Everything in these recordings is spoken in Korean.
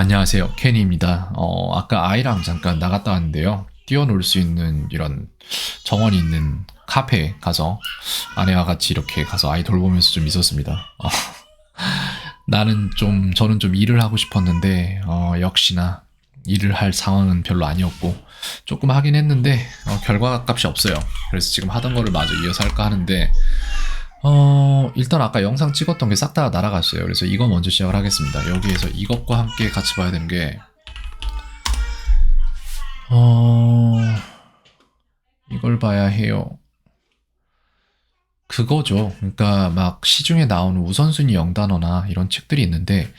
안녕하세요. 케니입니다. 아까 아이랑 잠깐 나갔다 왔는데요. 뛰어놀 수 있는 이런 정원이 있는 카페에 가서 아내와 같이 이렇게 가서 아이 돌보면서 좀 있었습니다. 저는 좀 일을 하고 싶었는데, 역시나 일을 할 상황은 별로 아니었고, 조금 하긴 했는데, 결과 값이 없어요. 그래서 지금 하던 거를 마저 이어서 할까 하는데, 일단 아까 영상 찍었던 게 싹 다 날아갔어요. 그래서 이거 먼저 시작을 하겠습니다. 여기에서 이것과 함께 같이 봐야 되는 게, 어, 이걸 봐야 해요. 그거죠. 그러니까 막 시중에 나오는 우선순위 영단어나 이런 책들이 있는데,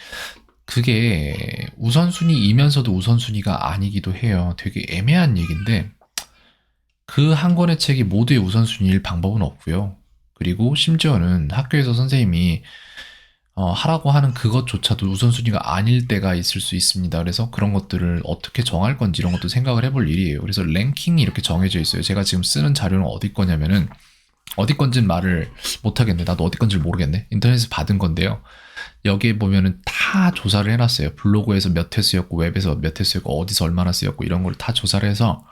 그게 우선순위이면서도 우선순위가 아니기도 해요. 되게 애매한 얘기인데, 그 한 권의 책이 모두의 우선순위일 방법은 없고요. 그리고 심지어는 학교에서 선생님이 하라고 하는 그것조차도 우선순위가 아닐 때가 있을 수 있습니다. 그래서 그런 것들을 어떻게 정할 건지 이런 것도 생각을 해볼 일이에요. 그래서 랭킹이 이렇게 정해져 있어요. 제가 지금 쓰는 자료는 어디 거냐면은 어디 건지는 말을 못하겠네. 나도 어디 건지 모르겠네. 인터넷에서 받은 건데요. 여기에 보면은 다 조사를 해놨어요. 블로그에서 몇 회 쓰였고 웹에서 몇 회 쓰였고 어디서 얼마나 쓰였고 이런 걸 다 조사를 해서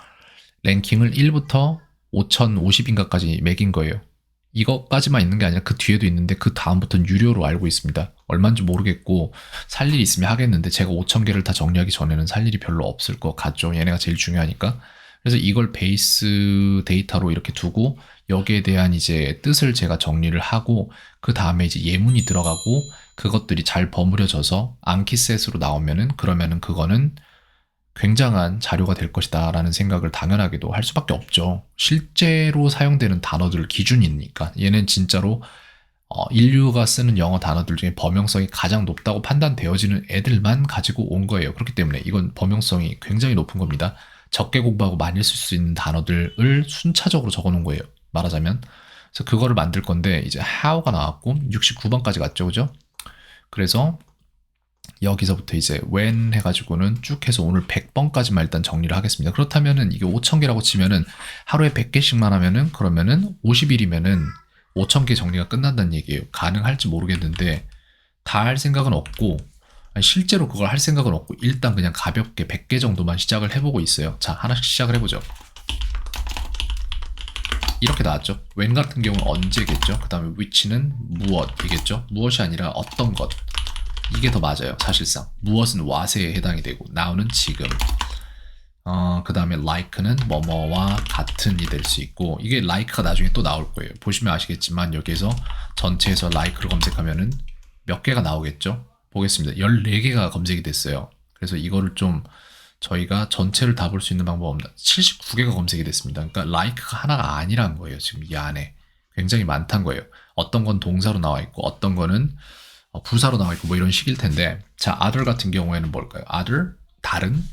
랭킹을 1부터 5050인가까지 매긴 거예요. 이것까지만 있는 게 아니라 그 뒤에도 있는데 그 다음부터는 유료로 알고 있습니다. 얼마인지 모르겠고 살 일이 있으면 하겠는데 제가 5,000개를 다 정리하기 전에는 살 일이 별로 없을 것 같죠. 얘네가 제일 중요하니까. 그래서 이걸 베이스 데이터로 이렇게 두고 여기에 대한 이제 뜻을 제가 정리를 하고 그 다음에 이제 예문이 들어가고 그것들이 잘 버무려져서 앙키셋으로 나오면은 그러면은 그거는 굉장한 자료가 될 것이다 라는 생각을 당연하게도 할 수밖에 없죠. 실제로 사용되는 단어들 기준이니까 얘는 진짜로 인류가 쓰는 영어 단어들 중에 범용성이 가장 높다고 판단되어지는 애들만 가지고 온 거예요. 그렇기 때문에 이건 범용성이 굉장히 높은 겁니다. 적게 공부하고 많이 쓸 수 있는 단어들을 순차적으로 적어 놓은 거예요. 말하자면. 그래서 그거를 만들 건데 이제 how가 나왔고 69번까지 갔죠. 그죠? 그래서 여기서부터 이제 when 해가지고는 쭉 해서 오늘 100번까지만 일단 정리를 하겠습니다. 그렇다면은 이게 5,000개라고 치면은 하루에 100개씩만 하면은 그러면은 50일이면은 5,000개 정리가 끝난다는 얘기예요. 가능할지 모르겠는데 다 할 생각은 없고 아니, 실제로 그걸 할 생각은 없고 일단 그냥 가볍게 100개 정도만 시작을 해보고 있어요. 자, 하나씩 시작을 해보죠. 이렇게 나왔죠. when 같은 경우는 언제겠죠. 그 다음에 which는 무엇이겠죠. 무엇이 아니라 어떤 것. 이게 더 맞아요. 사실상 무엇은 what에 해당이 되고 now는 지금 그 다음에 like는 뭐뭐와 같은이 될 수 있고 이게 like가 나중에 또 나올 거예요. 보시면 아시겠지만 여기에서 전체에서 like를 검색하면은 몇 개가 나오겠죠. 보겠습니다. 14개가 검색이 됐어요. 그래서 이거를 좀 저희가 전체를 다 볼 수 있는 방법 없나 79개가 검색이 됐습니다. 그러니까 like가 하나가 아니란 거예요. 지금 이 안에 굉장히 많다는 거예요. 어떤 건 동사로 나와 있고 어떤 거는 부사로 나와 있고 뭐 이런 식일 텐데 자 other 같은 경우에는 뭘까요? other 다른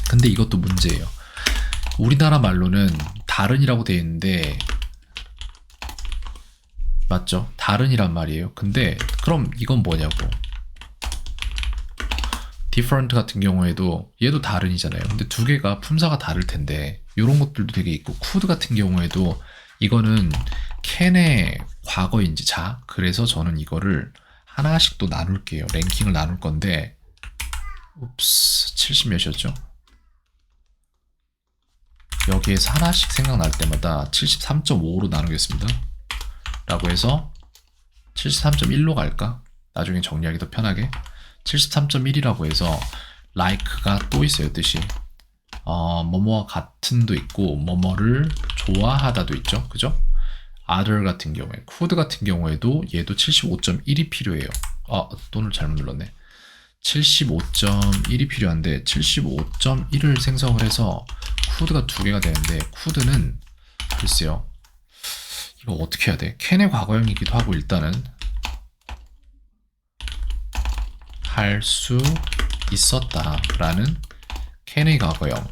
근데 이것도 문제예요. 우리나라 말로는 다른이라고 되어 있는데 맞죠? 다른이란 말이에요. 근데 그럼 이건 뭐냐고 different 같은 경우에도 얘도 다른이잖아요. 근데 두 개가 품사가 다를 텐데 이런 것들도 되게 있고 could 같은 경우에도 이거는 캔의 과거인지 자 그래서 저는 이거를 하나씩 또 나눌게요. 랭킹을 나눌 건데 70 몇이었죠? 여기에서 하나씩 생각날 때마다 73.5로 나누겠습니다. 라고 해서 73.1로 갈까? 나중에 정리하기 더 편하게 73.1이라고 해서 like가 또 있어요. 뜻이 뭐뭐와 같은도 있고 뭐뭐를 좋아하다도 있죠. 그죠? other 같은 경우에 could 같은 경우에도 얘도 75.1이 필요해요. 돈을 잘못 눌렀네. 75.1이 필요한데 75.1을 생성을 해서 could가 두 개가 되는데 could는 글쎄요. 이거 어떻게 해야 돼? 캔의 과거형이기도 하고 일단은 할 수 있었다라는 캔의 과거형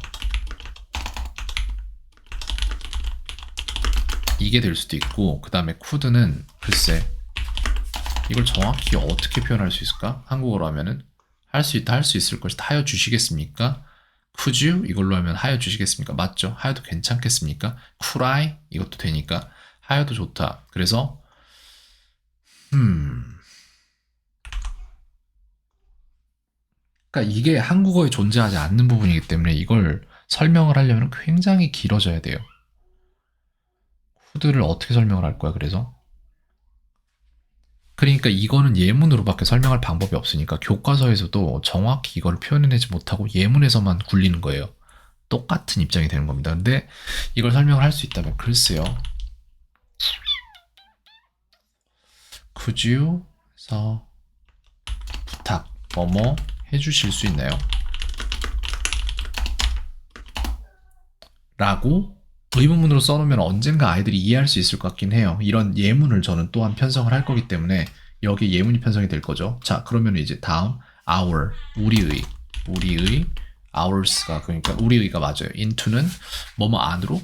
이게 될 수도 있고 그 다음에 could는 글쎄 이걸 정확히 어떻게 표현할 수 있을까? 한국어로 하면은 할 수 있다 할 수 있을 것이다 하여 주시겠습니까? could you 이걸로 하면 하여 주시겠습니까? 맞죠? 하여도 괜찮겠습니까? could I 이것도 되니까 하여도 좋다. 그래서 그러니까 이게 한국어에 존재하지 않는 부분이기 때문에 이걸 설명을 하려면 굉장히 길어져야 돼요. 후드를 어떻게 설명을 할 거야, 그래서? 그러니까 이거는 예문으로밖에 설명할 방법이 없으니까 교과서에서도 정확히 이걸 표현해내지 못하고 예문에서만 굴리는 거예요. 똑같은 입장이 되는 겁니다. 근데 이걸 설명을 할 수 있다면 글쎄요. Could you? 서 부탁 뭐뭐 해주실 수 있나요? 라고 의문문으로 써놓으면 언젠가 아이들이 이해할 수 있을 것 같긴 해요. 이런 예문을 저는 또한 편성을 할 거기 때문에 여기에 예문이 편성이 될 거죠. 자, 그러면 이제 다음 our 우리의 ours가 그러니까 우리의가 맞아요. into는 뭐뭐 안으로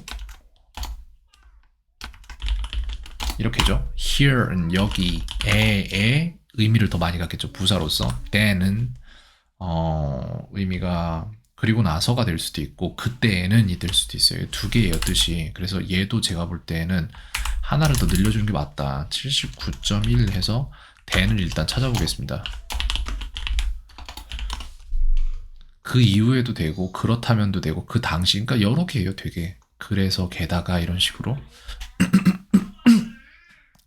이렇게죠. here는 여기에의 의미를 더 많이 갖겠죠. 부사로서 then은 의미가 그리고 나서가 될 수도 있고 그때에는 이 될 수도 있어요. 두 개예요, 뜻이. 그래서 얘도 제가 볼 때는 하나를 더 늘려주는 게 맞다. 79.1 해서 then을 일단 찾아보겠습니다. 그 이후에도 되고 그렇다면도 되고 그 당시 그러니까 여러 개예요, 되게. 그래서 게다가 이런 식으로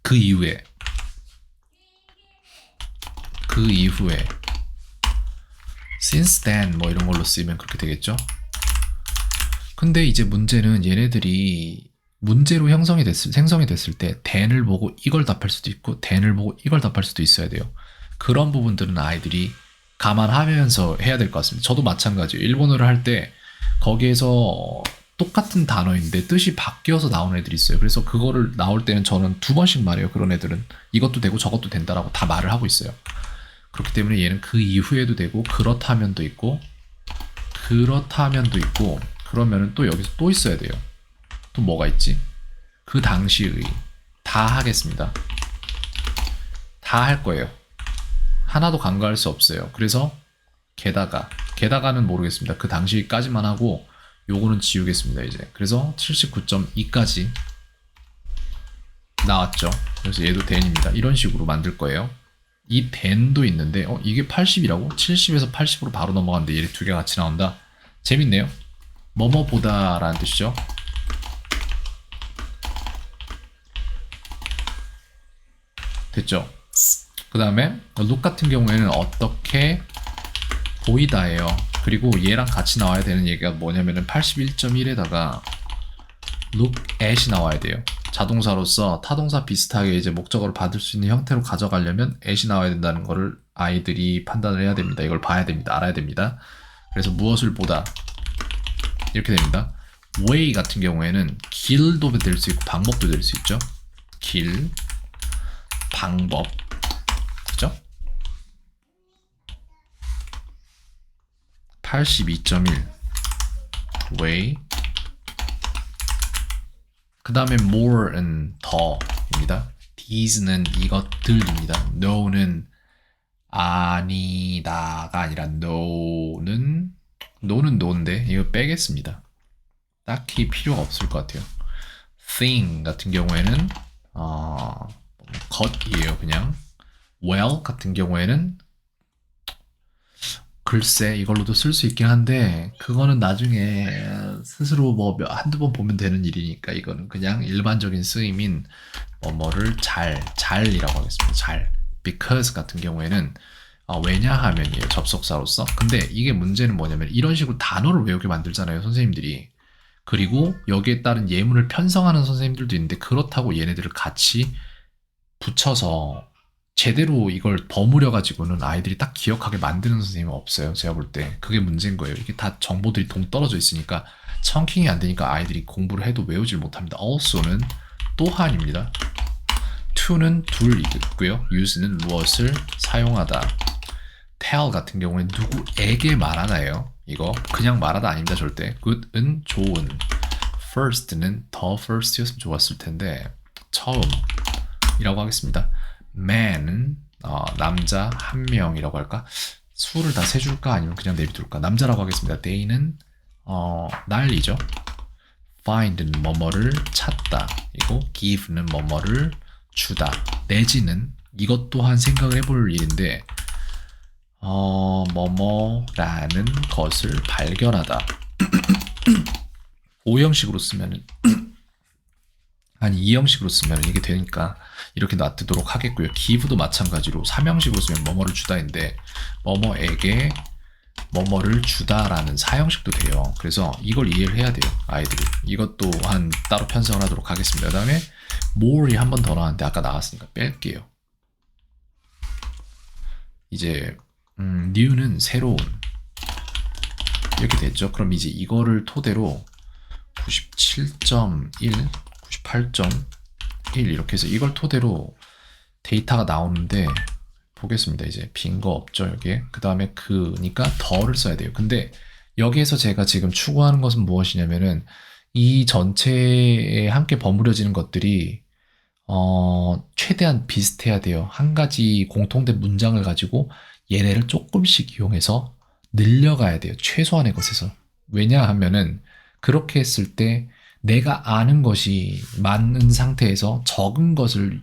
그 이후에 since then 뭐 이런 걸로 쓰이면 그렇게 되겠죠. 근데 이제 문제는 얘네들이 문제로 생성이 됐을 때 then을 보고 이걸 답할 수도 있고 then을 보고 이걸 답할 수도 있어야 돼요. 그런 부분들은 아이들이 감안하면서 해야 될 것 같습니다. 저도 마찬가지예요. 일본어를 할 때 거기에서 똑같은 단어인데 뜻이 바뀌어서 나오는 애들이 있어요. 그래서 그거를 나올 때는 저는 2번씩 말해요. 그런 애들은 이것도 되고 저것도 된다라고 다 말을 하고 있어요. 그렇기 때문에 얘는 그 이후에도 되고 그렇다면도 있고 그러면은 또 여기서 또 있어야 돼요. 또 뭐가 있지? 그 당시의 다 하겠습니다. 다 할 거예요. 하나도 간과할 수 없어요. 그래서 게다가는 모르겠습니다. 그 당시까지만 하고 요거는 지우겠습니다. 이제 그래서 79.2까지 나왔죠. 그래서 얘도 then입니다. 이런 식으로 만들 거예요. 이 then도 있는데 이게 80이라고? 70에서 80으로 바로 넘어갔는데 얘네 두 개 같이 나온다. 재밌네요. 뭐뭐보다 라는 뜻이죠. 됐죠? 그 다음에 look 같은 경우에는 어떻게 보이다예요. 그리고 얘랑 같이 나와야 되는 얘기가 뭐냐면은 81.1에다가 look at이 나와야 돼요. 자동사로서 타동사 비슷하게 이제 목적어를 받을 수 있는 형태로 가져가려면 at이 나와야 된다는 거를 아이들이 판단을 해야 됩니다. 이걸 봐야 됩니다. 알아야 됩니다. 그래서 무엇을 보다 이렇게 됩니다. way 같은 경우에는 길도 될 수 있고 방법도 될 수 있죠. 길, 방법, 그죠? 82.1 way. 그 다음에 more는 더입니다. these는 이것들입니다. no는 아니다가 아니라 no는 no인데 이거 빼겠습니다. 딱히 필요가 없을 것 같아요. thing 같은 경우에는 것이에요. 그냥 well 같은 경우에는 글쎄 이걸로도 쓸 수 있긴 한데 그거는 나중에 스스로 뭐 한두 번 보면 되는 일이니까 이거는 그냥 일반적인 쓰임인 뭐뭐를 잘이라고 하겠습니다. 잘. because 같은 경우에는 왜냐하면이에요. 접속사로서. 근데 이게 문제는 뭐냐면 이런 식으로 단어를 외우게 만들잖아요. 선생님들이. 그리고 여기에 따른 예문을 편성하는 선생님들도 있는데 그렇다고 얘네들을 같이 붙여서 제대로 이걸 버무려 가지고는 아이들이 딱 기억하게 만드는 선생님은 없어요. 제가 볼 때 그게 문제인 거예요. 이게 다 정보들이 동떨어져 있으니까 청킹이 안 되니까 아이들이 공부를 해도 외우질 못합니다. also는 또한입니다. to는 둘 있고요. use는 무엇을 사용하다. tell 같은 경우에 누구에게 말하다예요. 이거 그냥 말하다 아닙니다. 절대. good은 좋은. first는 the first였으면 좋았을 텐데 처음이라고 하겠습니다. man은 남자 한 명이라고 할까? 수를 다 세줄까? 아니면 그냥 내비둘까? 남자라고 하겠습니다. day는 날이죠. find는 뭐뭐를 찾다 이고 give는 뭐뭐를 주다. 내지는 이것 또한 생각을 해볼 일인데 뭐뭐라는 것을 발견하다. O형식으로 쓰면은 아니 2형식으로 쓰면 이게 되니까 이렇게 놔두도록 하겠고요. give도 마찬가지로 3형식으로 쓰면 뭐뭐를 주다인데 뭐뭐에게 뭐뭐를 주다라는 4형식도 돼요. 그래서 이걸 이해를 해야 돼요. 아이들이. 이것도 한 따로 편성을 하도록 하겠습니다. 그 다음에 more이 한 번 더 나왔는데 아까 나왔으니까 뺄게요. 이제 new는 새로운 이렇게 됐죠. 그럼 이제 이거를 토대로 97.1, 98.1 이렇게 해서 이걸 토대로 데이터가 나오는데 보겠습니다. 이제 빈 거 없죠, 여기에. 그 다음에 그니까 더를 써야 돼요. 근데 여기에서 제가 지금 추구하는 것은 무엇이냐면은 이 전체에 함께 버무려지는 것들이 최대한 비슷해야 돼요. 한 가지 공통된 문장을 가지고 얘네를 조금씩 이용해서 늘려가야 돼요. 최소한의 것에서. 왜냐하면은 그렇게 했을 때 내가 아는 것이 많은 상태에서 적은 것을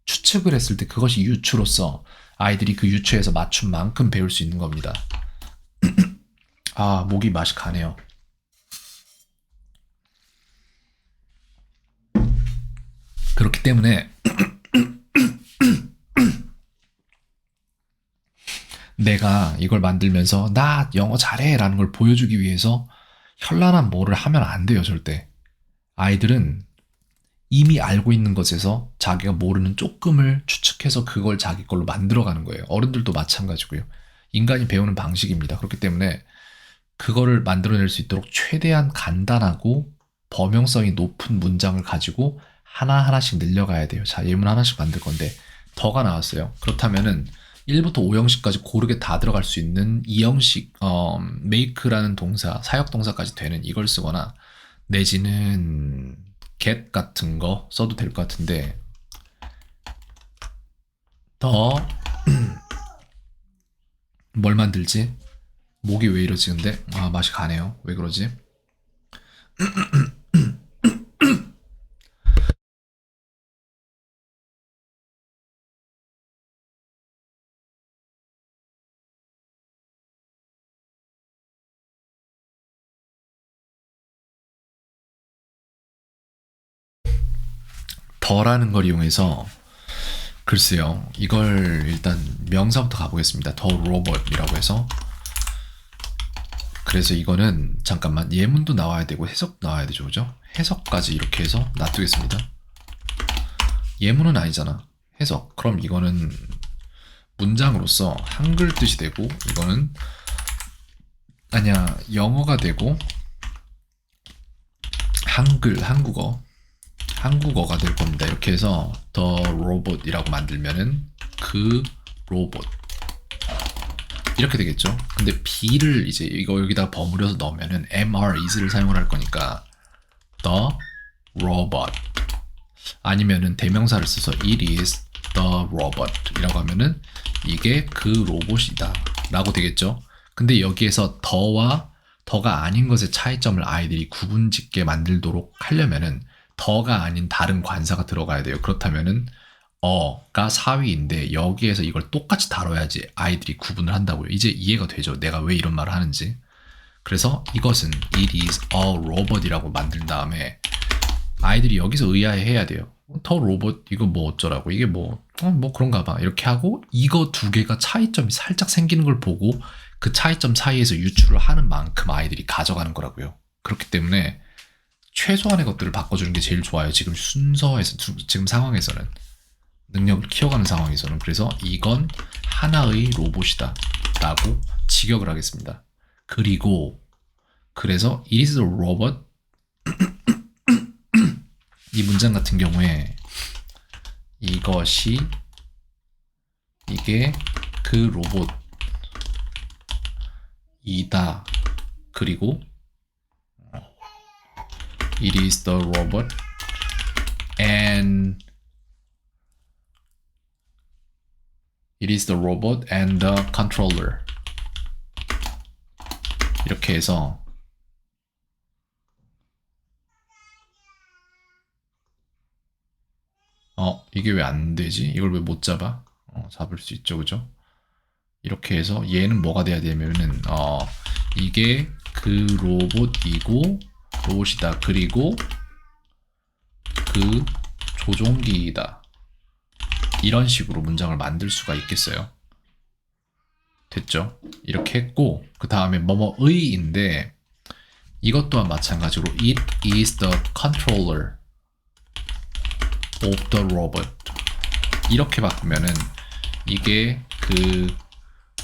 추측을 했을 때 그것이 유추로서 아이들이 그 유추에서 맞춘 만큼 배울 수 있는 겁니다. 아, 목이 맛이 가네요. 그렇기 때문에 내가 이걸 만들면서 나 영어 잘해 라는 걸 보여주기 위해서 현란한 뭐를 하면 안 돼요, 절대. 아이들은 이미 알고 있는 것에서 자기가 모르는 조금을 추측해서 그걸 자기 걸로 만들어가는 거예요. 어른들도 마찬가지고요. 인간이 배우는 방식입니다. 그렇기 때문에 그거를 만들어낼 수 있도록 최대한 간단하고 범용성이 높은 문장을 가지고 하나하나씩 늘려가야 돼요. 자, 예문 하나씩 만들 건데 더가 나왔어요. 그렇다면은 1부터 5형식까지 고르게 다 들어갈 수 있는 2형식 make라는 동사, 사역 동사까지 되는 이걸 쓰거나 내지는 get 같은 거 써도 될 것 같은데 더 뭘 만들지? 목이 왜 이러지 근데? 아, 맛이 가네요. 왜 그러지? 더라는 걸 이용해서 글쎄요. 이걸 일단 명사부터 가보겠습니다. 더 로봇이라고 해서 그래서 이거는 잠깐만 예문도 나와야 되고 해석도 나와야 되죠. 그죠? 해석까지 이렇게 해서 놔두겠습니다. 예문은 아니잖아. 해석. 그럼 이거는 문장으로서 한글 뜻이 되고 이거는 아니야 영어가 되고 한국어가 될 겁니다. 이렇게 해서 더 로봇이라고 만들면은 그 로봇 이렇게 되겠죠. 근데 B를 이제 이거 여기다 버무려서 넣으면은 is를 사용을 할 거니까 the robot 아니면은 대명사를 써서 it is the robot 이라고 하면은 이게 그 로봇이다 라고 되겠죠. 근데 여기에서 더가 아닌 것의 차이점을 아이들이 구분짓게 만들도록 하려면은 더가 아닌 다른 관사가 들어가야 돼요. 그렇다면은 가 사위인데 여기에서 이걸 똑같이 다뤄야지 아이들이 구분을 한다고요. 이제 이해가 되죠. 내가 왜 이런 말을 하는지. 그래서 이것은 it is a robot이라고 만든 다음에 아이들이 여기서 의아해해야 돼요. 더 로봇 이거 뭐 어쩌라고 이게 뭐 그런가 봐 이렇게 하고 이거 두 개가 차이점이 살짝 생기는 걸 보고 그 차이점 사이에서 유추를 하는 만큼 아이들이 가져가는 거라고요. 그렇기 때문에 최소한의 것들을 바꿔주는 게 제일 좋아요. 지금 순서에서 지금 상황에서는 능력을 키워가는 상황에서는 그래서 이건 하나의 로봇이다 라고 직역을 하겠습니다. 그리고 그래서 it is a robot 이 문장 같은 경우에 이게 그 로봇이다. 그리고 it is the robot and it is the robot and the controller 이렇게 해서 이게 왜 안 되지? 이걸 왜 못 잡아? 잡을 수 있죠, 그죠? 이렇게 해서 얘는 뭐가 돼야 되면은 이게 그 로봇이고 로봇이다. 그리고 그 조종기이다. 이런 식으로 문장을 만들 수가 있겠어요. 됐죠? 이렇게 했고 그 다음에 뭐뭐의인데 이것 또한 마찬가지로 It is the controller of the robot. 이렇게 바꾸면은 이게 그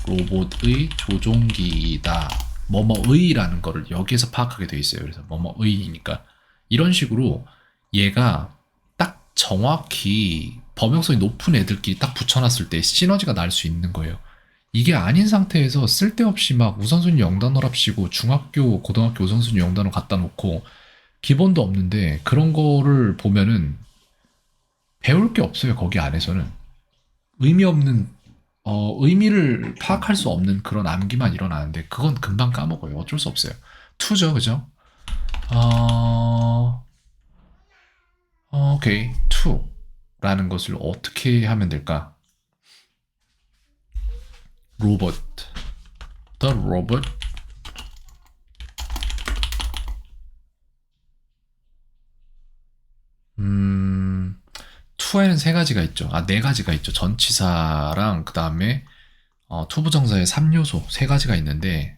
로봇의 조종기이다. 뭐뭐의라는 거를 여기에서 파악하게 돼 있어요. 그래서 뭐뭐의니까 이런 식으로 얘가 딱 정확히 범용성이 높은 애들끼리 딱 붙여놨을 때 시너지가 날 수 있는 거예요. 이게 아닌 상태에서 쓸데없이 막 우선순위 영단어랍시고 중학교, 고등학교 우선순위 영단어 갖다 놓고 기본도 없는데 그런 거를 보면은 배울 게 없어요. 거기 안에서는 의미 없는 의미를 파악할 수 없는 그런 암기만 일어나는데 그건 금방 까먹어요. 어쩔 수 없어요. 투죠, 그죠? 오케이, 투라는 것을 어떻게 하면 될까? 로봇, the robot. 투에는 세 가지가 있죠. 네 가지가 있죠. 전치사랑 그 다음에 투부정사의 3요소 세 가지가 있는데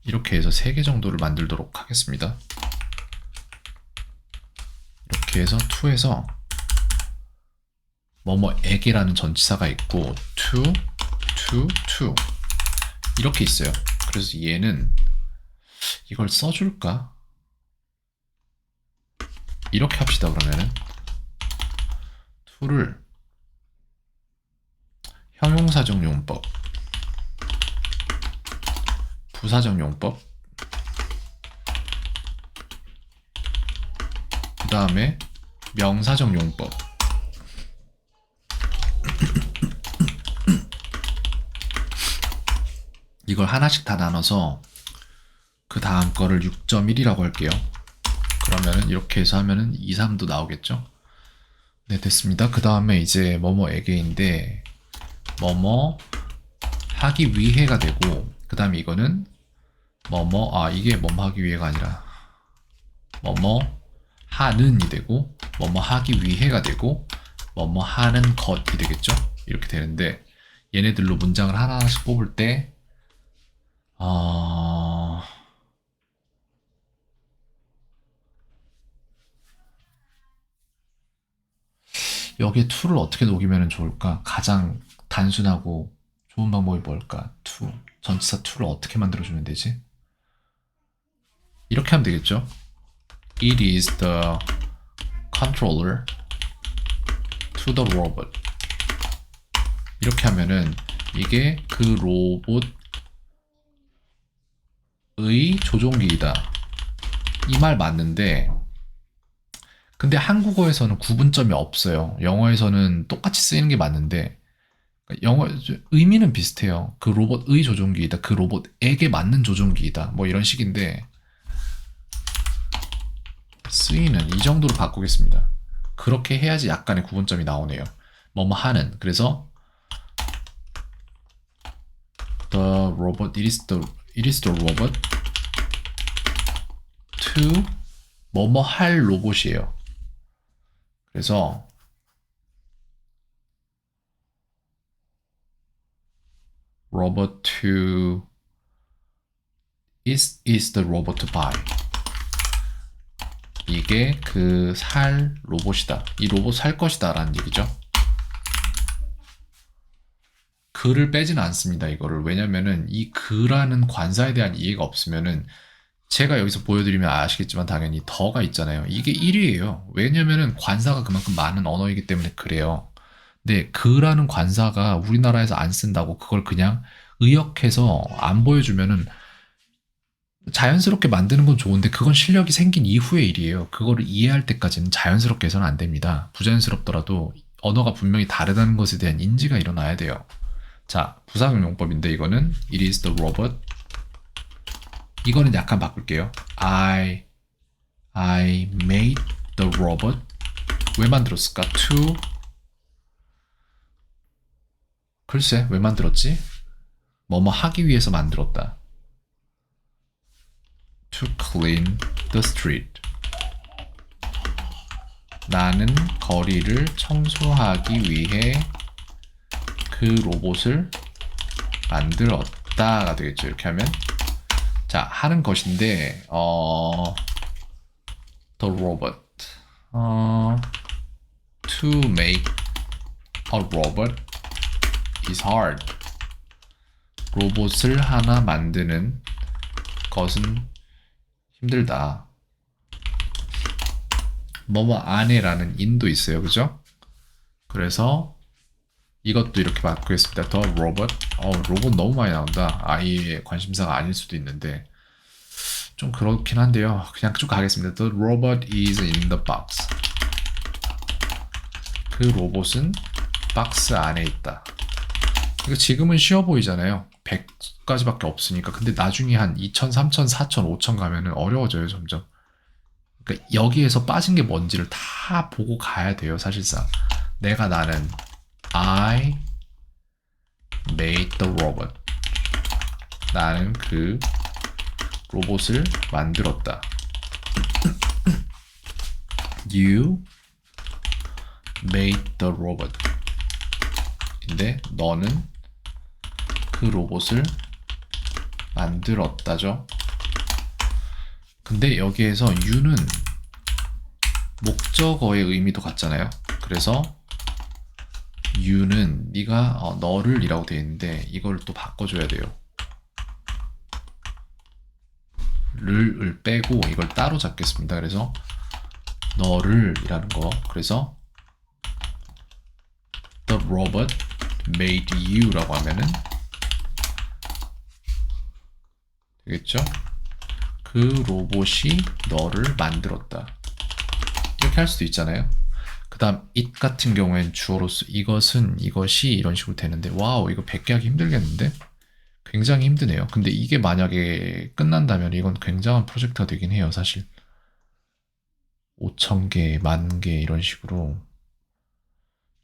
이렇게 해서 3개 정도를 만들도록 하겠습니다. 이렇게 해서 투에서 뭐뭐에게라는 전치사가 있고 to 이렇게 있어요. 그래서 얘는 이걸 써줄까? 이렇게 합시다. 그러면은 to를 형용사적 용법, 부사적 용법, 그 다음에 명사적 용법, 이걸 하나씩 다 나눠서 그 다음 거를 6.1이라고 할게요. 그러면은 이렇게 해서 하면은 2, 3도 나오겠죠? 네, 됐습니다. 그 다음에 이제 뭐뭐에게인데 뭐뭐 하기 위해가 되고 그 다음에 이거는 이게 뭐뭐 하기 위해가 아니라 뭐뭐 하는이 되고 뭐뭐 하기 위해가 되고 뭐뭐 하는 것이 되겠죠? 이렇게 되는데 얘네들로 문장을 하나씩 뽑을 때 여기에 to를 어떻게 녹이면 좋을까? 가장 단순하고 좋은 방법이 뭘까? to. 전치사 to를 어떻게 만들어주면 되지? 이렇게 하면 되겠죠? It is the controller to the robot. 이렇게 하면은 이게 그 로봇의 조종기이다. 이 말 맞는데 근데 한국어에서는 구분점이 없어요. 영어에서는 똑같이 쓰이는 게 맞는데 영어 의미는 비슷해요. 그 로봇의 조종기이다. 그 로봇에게 맞는 조종기이다. 뭐 이런 식인데 쓰이는 이 정도로 바꾸겠습니다. 그렇게 해야지 약간의 구분점이 나오네요. 뭐뭐 하는. 그래서 the robot it is the robot to 뭐뭐 할 로봇이에요. 그래서 robot to is the robot to buy. 이게 그 살 로봇이다. 이 로봇 살 것이다 라는 얘기죠. 그를 빼지는 않습니다. 이거를. 왜냐면은 이 그라는 관사에 대한 이해가 없으면은 제가 여기서 보여드리면 아시겠지만 당연히 더가 있잖아요. 이게 1위예요. 왜냐면은 관사가 그만큼 많은 언어이기 때문에 그래요. 근데 그라는 관사가 우리나라에서 안 쓴다고 그걸 그냥 의역해서 안 보여주면은 자연스럽게 만드는 건 좋은데 그건 실력이 생긴 이후의 일이에요. 그거를 이해할 때까지는 자연스럽게 해서는 안 됩니다. 부자연스럽더라도 언어가 분명히 다르다는 것에 대한 인지가 일어나야 돼요. 자, 부사적 용법인데 이거는 It is the robot. 이거는 약간 바꿀게요. I made the robot. 왜 만들었을까? To 글쎄, 왜 만들었지? 뭐뭐 하기 위해서 만들었다. To clean the street. 나는 거리를 청소하기 위해 그 로봇을 만들었다가 되겠죠. 이렇게 하면 자 하는 것인데 the robot to make a robot is hard. 로봇을 하나 만드는 것은 힘들다. 뭐뭐 안에라는 인도 있어요, 그죠? 그래서 이것도 이렇게 바꾸겠습니다. The robot. 로봇 너무 많이 나온다. 아이의 관심사가 아닐 수도 있는데 좀 그렇긴 한데요. 그냥 쭉 가겠습니다. The robot is in the box. 그 로봇은 박스 안에 있다. 이거 지금은 쉬워 보이잖아요. 100까지밖에 없으니까. 근데 나중에 한 2000, 3000, 4000, 5000 가면은 어려워져요, 점점. 그러니까 여기에서 빠진 게 뭔지를 다 보고 가야 돼요, 사실상. 나는 I made the robot. 나는 그 로봇을 만들었다. You made the robot. 근데 너는 그 로봇을 만들었다죠. 근데 여기에서 you는 목적어의 의미도 같잖아요. 그래서 you는 네가 너를 이라고 되어 있는데 이걸 또 바꿔줘야 돼요. 를 빼고 이걸 따로 잡겠습니다. 그래서 너를 이라는 거. 그래서 the robot made you 라고 하면은 되겠죠? 그 로봇이 너를 만들었다. 이렇게 할 수도 있잖아요. 그 다음 it 같은 경우엔 주어로서 이것은, 이것이 이런 식으로 되는데 와우 이거 100개 하기 힘들겠는데? 굉장히 힘드네요. 근데 이게 만약에 끝난다면 이건 굉장한 프로젝트가 되긴 해요. 사실 5,000개, 10,000개 이런 식으로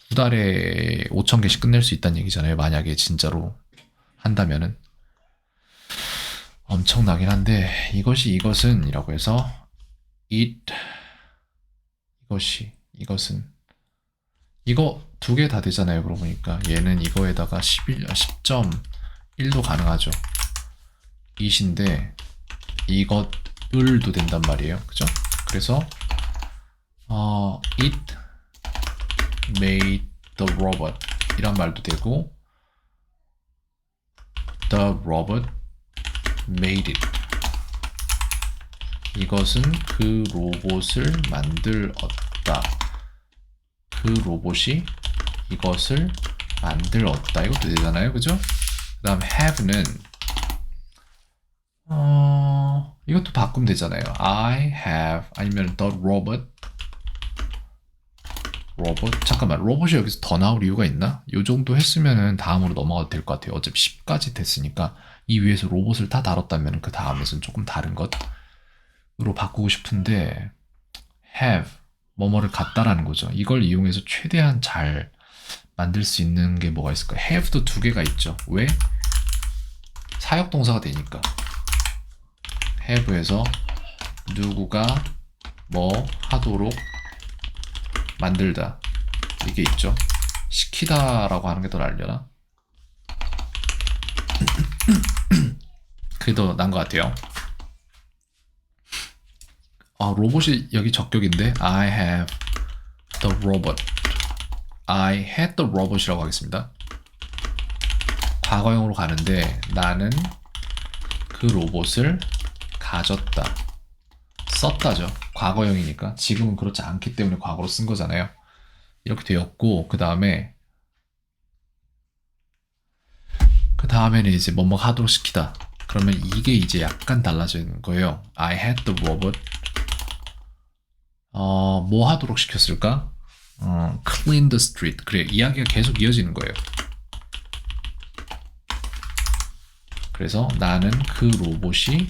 두 달에 5,000개씩 끝낼 수 있다는 얘기잖아요. 만약에 진짜로 한다면은 엄청나긴 한데 이것은 이라고 해서 it 이것은 이거 두 개 다 되잖아요. 그러고 보니까 얘는 이거에다가 10.1도 가능하죠. it인데 이것을도 된단 말이에요. 그죠? 그래서 it made the robot 이란 말도 되고 the robot made it. 이것은 그 로봇을 만들었다. 그 로봇이 이것을 만들었다. 이것도 되잖아요. 그죠? 그 다음 have는 이것도 바꾸면 되잖아요. I have 아니면 the robot 잠깐만 로봇이 여기서 더 나올 이유가 있나? 이 정도 했으면은 다음으로 넘어가도 될 것 같아요. 어차피 10까지 됐으니까 이 위에서 로봇을 다 다뤘다면 그 다음에서는 조금 다른 것으로 바꾸고 싶은데 have 뭐뭐를 갖다라는 거죠. 이걸 이용해서 최대한 잘 만들 수 있는 게 뭐가 있을까? have도 두 개가 있죠. 왜? 사역동사가 되니까 have에서 누구가 뭐 하도록 만들다 이게 있죠. 시키다라고 하는 게 더 나으려나? 그게 더 나은 것 같아요. 로봇이 여기 적격인데 I have the robot. I had the robot이라고 하겠습니다. 과거형으로 가는데 나는 그 로봇을 가졌다. 썼다죠. 과거형이니까. 지금은 그렇지 않기 때문에 과거로 쓴 거잖아요. 이렇게 되었고 그 다음에는 이제 뭐뭐 하도록 시키다. 그러면 이게 이제 약간 달라지는 거예요. I had the robot. 뭐 하도록 시켰을까? clean the street. 그래, 이야기가 계속 이어지는 거예요. 그래서 나는 그 로봇이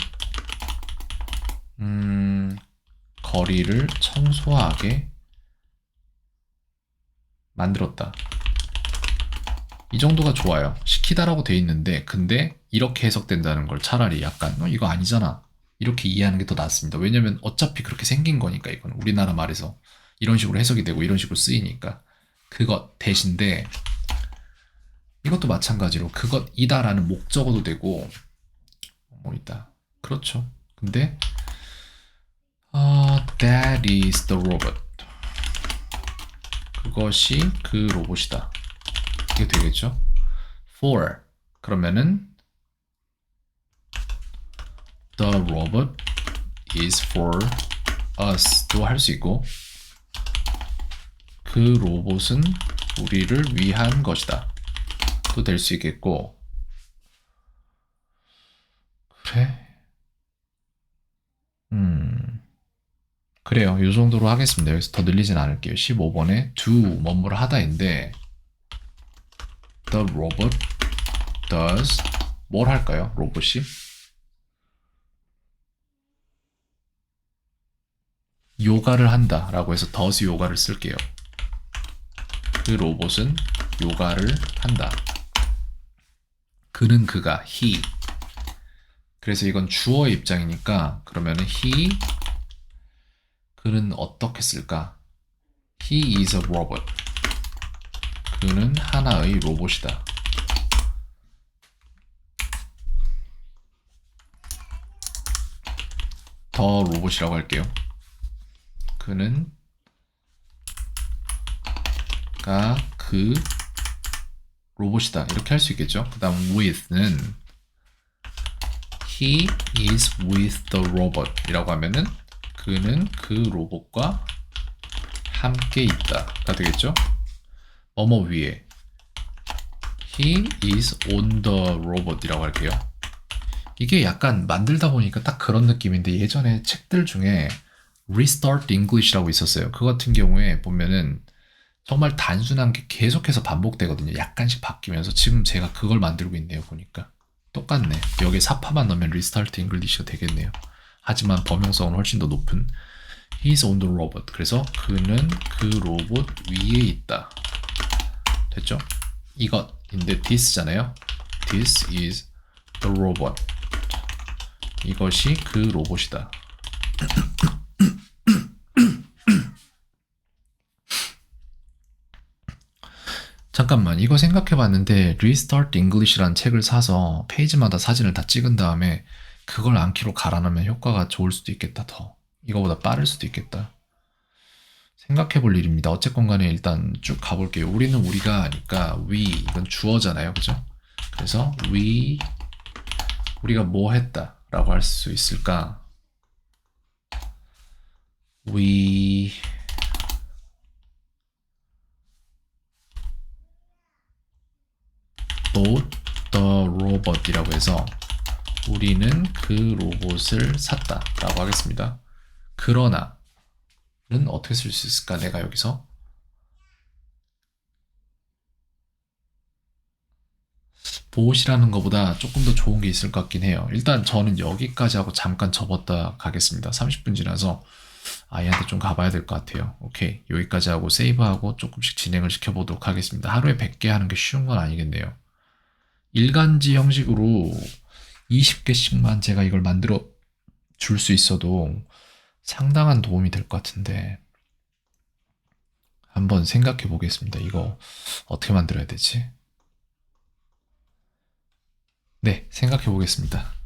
거리를 청소하게 만들었다. 이 정도가 좋아요. 시키다라고 돼 있는데 근데 이렇게 해석된다는 걸 차라리 약간 이거 아니잖아. 이렇게 이해하는 게 더 낫습니다. 왜냐면 어차피 그렇게 생긴 거니까 이건 우리나라 말에서 이런 식으로 해석이 되고 이런 식으로 쓰이니까 그것 대신데 이것도 마찬가지로 그것이다라는 목적어도 되고 뭐 있다. 그렇죠. 근데 that is the robot. 그것이 그 로봇이다. 이게 되겠죠. for 그러면은 the robot is for us도 할 수 있고 그 로봇은 우리를 위한 것이다. 또 될 수 있겠고 그래? 그래요. 이 정도로 하겠습니다. 여기서 더 늘리진 않을게요. 15번에 do 뭐뭐를 하다인데 the robot does 뭘 할까요? 로봇이 요가를 한다 라고 해서 does 요가를 쓸게요. 그 로봇은 요가를 한다. 그는 그가 he 그래서 이건 주어의 입장이니까 그러면은 he 그는 어떻게 쓸까? He is a robot. 그는 하나의 로봇이다. 더 로봇이라고 할게요. 그는 그 로봇이다. 이렇게 할 수 있겠죠. 그 다음 with는 He is with the robot 이라고 하면은 그는 그 로봇과 함께 있다가 되겠죠. 뭐뭐 위에 He is on the robot 이라고 할게요. 이게 약간 만들다 보니까 딱 그런 느낌인데 예전에 책들 중에 Restart English라고 있었어요. 그 같은 경우에 보면은 정말 단순한 게 계속해서 반복되거든요. 약간씩 바뀌면서 지금 제가 그걸 만들고 있네요. 보니까 똑같네. 여기에 사파만 넣으면 Restart English가 되겠네요. 하지만 범용성은 훨씬 더 높은 He's on the robot. 그래서 그는 그 로봇 위에 있다. 됐죠? 이것인데 this잖아요. This is the robot. 이것이 그 로봇이다. 잠깐만 이거 생각해봤는데 Restart English라는 책을 사서 페이지마다 사진을 다 찍은 다음에 그걸 암기로 갈아놓으면 효과가 좋을 수도 있겠다. 더 이거보다 빠를 수도 있겠다. 생각해볼 일입니다. 어쨌건 간에 일단 쭉 가볼게요. 우리는 우리가 하니까 we 이건 주어잖아요. 그죠? 그래서 우리가 뭐 했다 라고 할 수 있을까? We bought the robot 이라고 해서 우리는 그 로봇을 샀다 라고 하겠습니다. 그러나 는 어떻게 쓸 수 있을까? 내가 여기서 보옷이라는 것보다 조금 더 좋은 게 있을 것 같긴 해요. 일단 저는 여기까지 하고 잠깐 접었다 가겠습니다. 30분 지나서 아이한테 좀 가봐야 될 것 같아요. 오케이, 여기까지 하고 세이브하고 조금씩 진행을 시켜보도록 하겠습니다. 하루에 100개 하는 게 쉬운 건 아니겠네요. 일간지 형식으로 20개씩만 제가 이걸 만들어 줄 수 있어도 상당한 도움이 될 것 같은데 한번 생각해 보겠습니다. 이거 어떻게 만들어야 되지? 네, 생각해 보겠습니다.